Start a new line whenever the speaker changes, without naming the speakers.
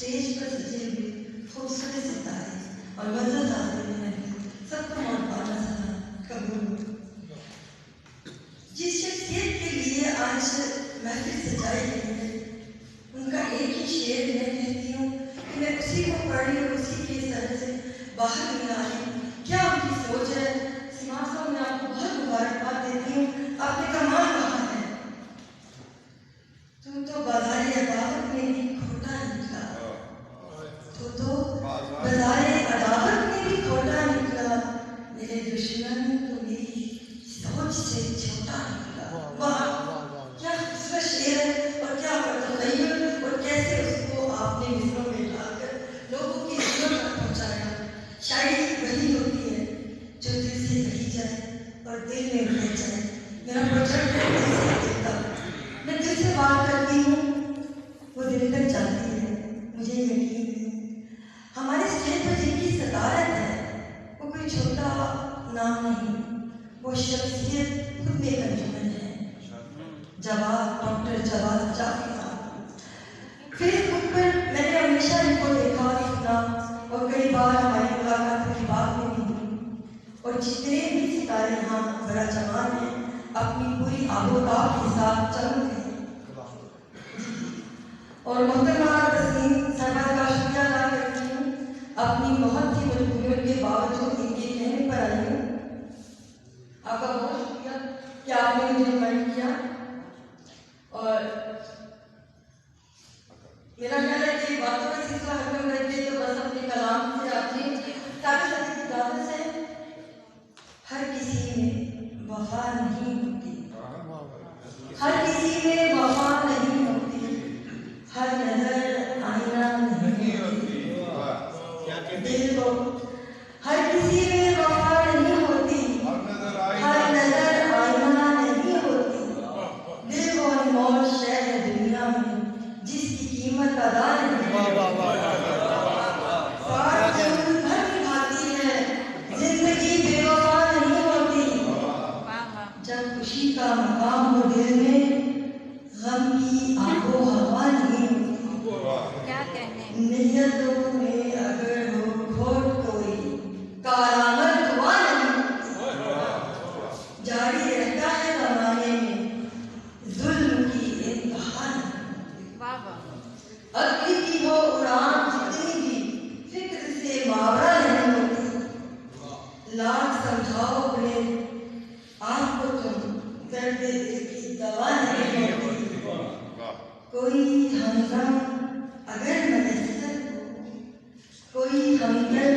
Stage पर सजे हुए खूबसूरत सितारे और मज़ा हाजिर हैं, सबको मौलाना सलाम कबूल। जिस शख्सियत के लिए आज महफिल सजाई गई है, उनका एक ही शेर मैं कहती हूँ कि मैं उसी को पढ़ी और उसी के सर से बाहर नहीं आ रही। क्या उनकी सोच है। सीमा साहब, मैं आपको बहुत मुबारकबाद देती हूँ, आपने कमाल कहा है। तुम तो बाज़ारे अदावत में भी खोटा निकला, तो बाज़ारे अदावत में भी खोटा निकला, मेरे दुश्मन तो मेरी सोच से छोटा निकला। वाह, क्या खूबसूरत शेर है और क्या तख़य्युल, और कैसे उसको आपने मिसरों में डालकर लोगों की दिलों तक पहुँचाया। शायरी वही होती है जो दिल से कही जाए और दिल में रह जाए। मेरा प्रोजेक्ट है दिल से दिल तक, मैं दिल से बात करती हूँ, वो दिल तक जाती है, मुझे यकीन है। हमारे स्टेज पर जिनकी सदारत है वो कोई छोटा नाम नहीं, वो शख्सियत खुद में अंजुमन है। जवाब डॉक्टर जवाब जाफरी साहब। फेसबुक पर मैंने हमेशा इनको देखा सुना और कई बार हमारी मुलाकात की बात में भी हुई। और जितने भी सितारे यहाँ बड़ा जवान हैं, अपनी पूरी आबोताब के साथ चमक रहे हैं। और मोहतरमा तस्लीम साहबा का शुक्रिया अदा करती हूँ, अपनी बहुत सी मजबूरियों के बावजूद इनके कहने पर आई हूँ। आपका बहुत शुक्रिया कि आपने मुझे इन्वाइट किया। और मेरा ख्याल है कि बातों का सिलसिला खत्म करके तो बस अपने कलाम से आपने ताकि इजाजत से हर किसी में वफा नहीं होती, हर किसी में वफा नहीं होती, हर नजर आईना नहीं होती, दिल को हर किसी में वफा नहीं होती, हर नजर आईना नहीं होती, दिल को अनमोल शय है दुनिया में जिसकी कीमत अदा नहीं भाती है, जिंदगी बेवफा नहीं होती। जब खुशी का मकाम हो दिल में, गम की आबो हवा नहीं होती। क्या कहने नियतों में अगर हो खोट कोई, कारामद दुआ नहीं होती। जारी रहता है जमाने में जुल्म की इंतहा नहीं। अक्ल की वो उड़ान जितनी भी फिक्र से मावरा नहीं होती। लाख समझाओ अपने आपको तुम, दर्द दिल की दवा नहीं होती। कोई हमदम अगर मैसर हो, कोई हमदर्द